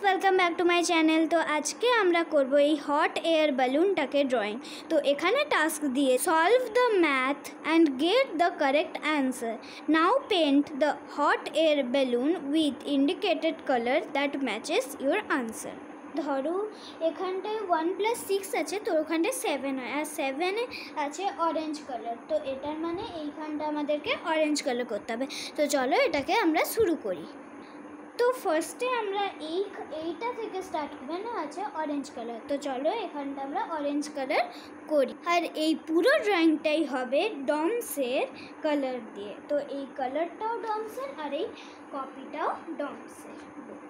Welcome back to my channel. तो आज के আমরা করব এই হট এয়ার বালুনটাকে ড্রয়িং। তো এখানে টাস্ক দিয়ে solve the math and get the correct answer. Now paint the hot air balloon with indicated color that matches your answer। ধরো এখানটায় 1+6 আছে, তো ওখানটায় 7 হয়, আর 7 আছে অরেঞ্জ কালার। তো এটার মানে এইখানটা আমাদেরকে অরেঞ্জ কালার করতে হবে। তো চলো এটাকে আমরা শুরু করি। তো ফার্স্টে আমরা এইটা থেকে স্টার্ট করবে না, আছে অরেঞ্জ কালার। তো চলো এখানটা আমরা অরেঞ্জ কালার করি, আর এই পুরো ড্রয়িংটাই হবে ডমসের কালার দিয়ে। তো এই কালারটাও ডমসের আর এই কপিটাও ডমসের।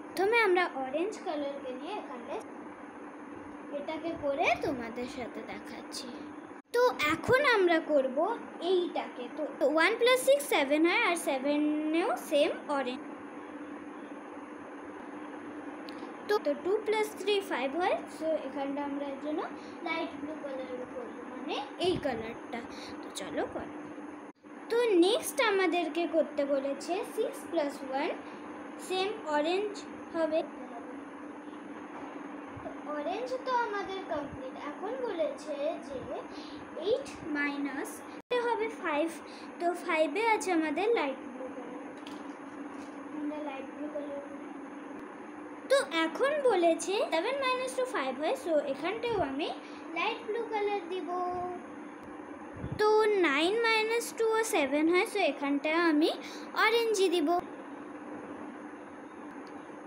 প্রথমে আমরা অরেঞ্জ কালারকে নিয়ে এখানটায় এটাকে করে তোমাদের সাথে দেখাচ্ছি। তো এখন আমরা করব এইটাকে। তো 1+6 7 হয়, আর 7এও সেম অরেঞ্জ। তো 2+3 5 হয়। সো এখানটা আমরা এর জন্য লাইট ব্লু কালার করবো, মানে এই কালারটা। তো চলো করি। তো নেক্সট আমাদেরকে করতে বলেছে 6+1 সেম অরেঞ্জ হবে। তো অরেঞ্জ তো আমাদের কমপ্লিট। এখন বলেছে যে 8 মাইনাস হবে 5। তো 5-এ আছে আমাদের লাইট ব্লু কালার। আমরা লাইট ব্লু কালার। তো এখন বলেছে 7 - 2 5 হয়। সো এখানটাও আমি লাইট ব্লু কালার দিব। তো 9 - 2 7 হয়। সো এখানটাও আমি অরেঞ্জই দিব।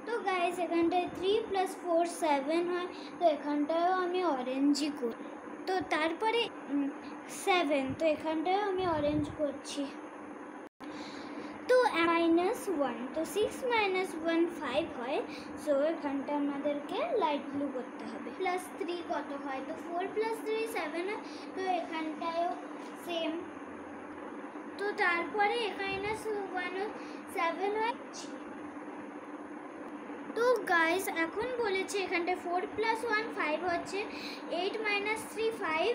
তো গাইস এখানটায় 3 + 4 7 হয়। তো এখানটাও আমি অরেঞ্জই করি। তো তারপরে 7, তো এখানটাও আমি অরেঞ্জ করছি। তো -1, তো 6 - 1 5 হয়। সো এখানটা আমাদেরকে লাইট ব্লু করতে হবে। +3 কত হয়? তো 4 + 3 7 হয়। তো এখানটায়ও সেম। তো তারপরে -1 7 হয়। তো গাইস এখন বলেছে এখানটায় 4 + 1 5 হচ্ছে। 8 - 3 5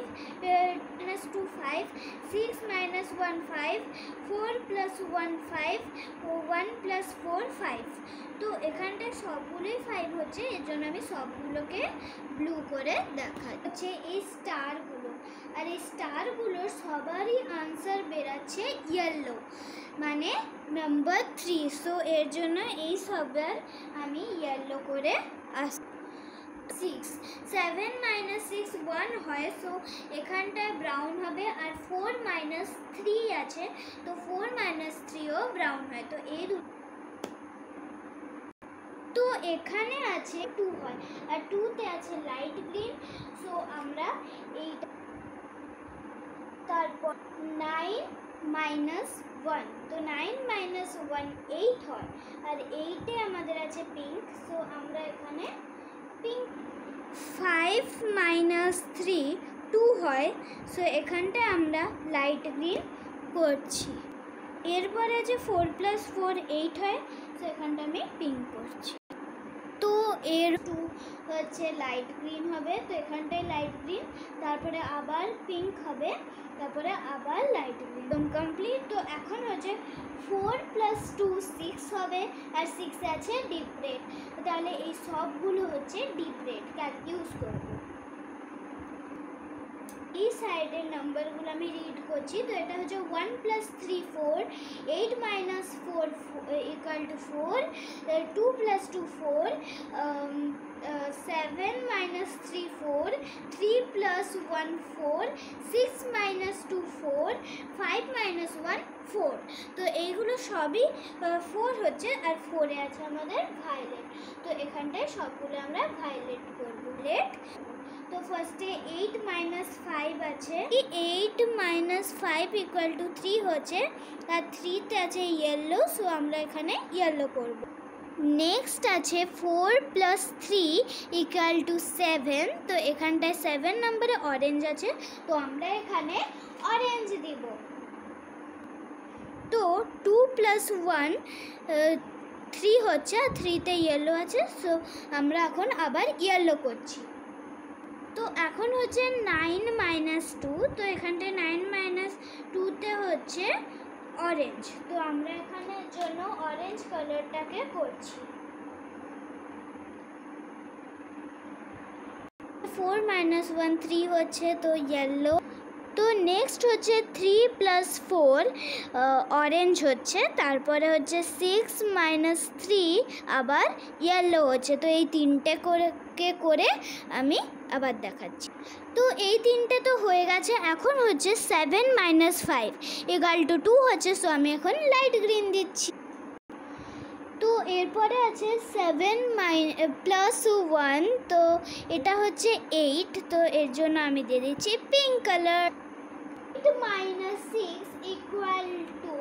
- 2 5 6 - 1 5 4 + 1 5 1 + 4 5। তো এখানটায় সবগুলোই 5 হচ্ছে, এর জন্য আমি সবগুলোকে ব্লু করে দেখাই। হচ্ছে এই স্টারগুলো, আর এই স্টারগুলোর সবারই আনসার বেরাচ্ছে ইয়েলো, মানে নাম্বার 3। সো এর জন্য এই সবার আমি ইয়েলো করে 6 7 - 6 1 হয়। সো এখানটায় ব্রাউন হবে, আর 4 - 3 আছে। তো 4 - 3ও ব্রাউন হয়। তো এই তো এখানে আছে 2 হয়, আর 2তে আছে লাইট গ্রিন। সো আমরা এইটা। তারপর 9 - 1, তো 9 - 1 8 হয়, আর 8-এ আমাদের আছে পিঙ্ক। সো আমরা এখানে পিঙ্ক। 5 - 3 2 হয়। সো এখানটায় আমরা লাইট গ্রিন করছি। এরপরে আছে 4 + 4 8 হয়। সো এখানটা আমি পিঙ্ক করছি। তো এর 2 হচ্ছে লাইট গ্রিন হবে। তো এখানটায় লাইট গ্রিন, তারপরে আবার পিঙ্ক হবে, তারপরে আবার লাইট গ্রিন। একদম কমপ্লিট। তো এখন হচ্ছে 4 + 2 6 হবে, আর 6-এ আছে ডিপ রেড। তাহলে এই সবগুলো হচ্ছে ডিপ রেড ইউজ করবো। এই সাইডের নাম্বারগুলো আমি রিড করছি। তো এটা হচ্ছে 1 + 3 4 8 - 4 = 4 2 + 2 4 7 - 3 4 3 + 1 4 6 - 2 4 5 - 1 4। তো এইগুলো সবই 4 হচ্ছে, আর 4-এ আছে আমাদের ভায়োলেট। তো এখানটায় সবগুলো আমরা ভায়োলেট করবো। তো ফার্স্টে 8 - 5 আছে। 8 - 5 = 3 হচ্ছে, আর 3-তে আছে ইয়েলো। সো আমরা এখানে ইয়েলো করব। নেক্সট আছে 4 + 3 = 7। তো এখানটায় 7 নম্বরে অরেঞ্জ আছে। তো আমরা এখানে অরেঞ্জ দিব। তো 2 + 1 3 হচ্ছে, আর 3-তে ইয়েলো আছে। সো আমরা এখন আবার ইয়েলো করছি। তো এখন হচ্ছে 9 - 2। তো এখানটায় 9 - 2-তে হচ্ছে অরেঞ্জ। তো আমরা এখানের জন্য অরেঞ্জ কালারটাকে করছি। 4 minus 1 3 হচ্ছে, তো ইয়েলো। তো নেক্সট হচ্ছে 3 plus 4 অরেঞ্জ হচ্ছে, তারপরে হচ্ছে 6 minus 3 আবার ইয়েলো হচ্ছে। তো এই তিনটে করে আমি আবার দেখাচ্ছি। তো এই তিনটে তো হয়ে গেছে। এখন হচ্ছে 7 minus 5 equal to 2 হচ্ছে, সো আমি এখন লাইট গ্রিন দিচ্ছি। তো এরপরে আছে 7 plus 1, তো এটা হচ্ছে 8, তো এর জন্য আমি দিয়ে দিচ্ছি pink colour. minus 6 equal to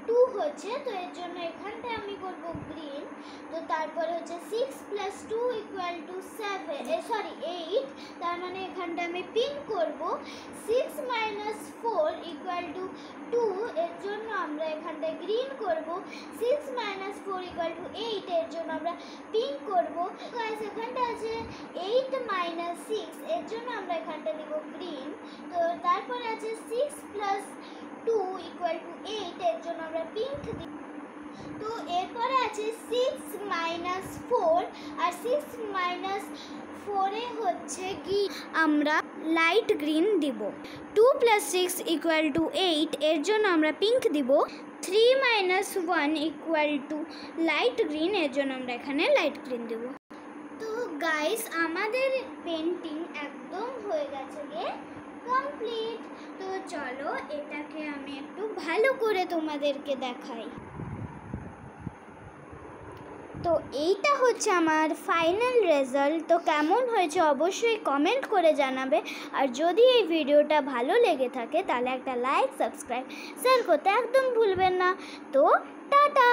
2 হচ্ছে, তো এর জন্য এখানটায় আমি করব গ্রিন। তো তারপরে হচ্ছে 6 plus 2 equal to 8, তার মানে এখানটা আমি পিঙ্ক করব। 6 minus 4 equal to 2, এর জন্য আমরা এখানটায় গ্রিন করব। 6 minus 4 equal to 8, এর জন্য আমরা পিঙ্ক করব। গাইস এখানটা আছে 8 minus 6, এর জন্য আমরা এখানটা দিব গ্রিন। তো তারপরে আছে 6 plus 2 equal to 8, এর জন্য আমরা পিঙ্ক দিব। তো এরপরে আছে 6 minus 4, আর 6 minus 4 এ হচ্ছে কি আমরা লাইট গ্রিন দিব। 2 plus 6 equal to 8, এর জন্য আমরা পিঙ্ক দিব। 3 minus 1 equal to light green, এর জন্য আমরা এখানে লাইট গ্রিন দেব। তো গাইস আমাদের পেন্টিং একদম হয়ে গেছে কমপ্লিট। তো চলো এটাকে আমি একটু ভালো করে তোমাদেরকে দেখাই। তো এইটা হচ্ছে আমার ফাইনাল রেজাল্ট। তো কেমন হয়েছে অবশ্যই কমেন্ট করে জানাবে। আর যদি এই ভিডিওটা ভালো লেগে থাকে তাহলে একটা লাইক, সাবস্ক্রাইব, শেয়ার করতে একদম ভুলবেন না। তো টাটা।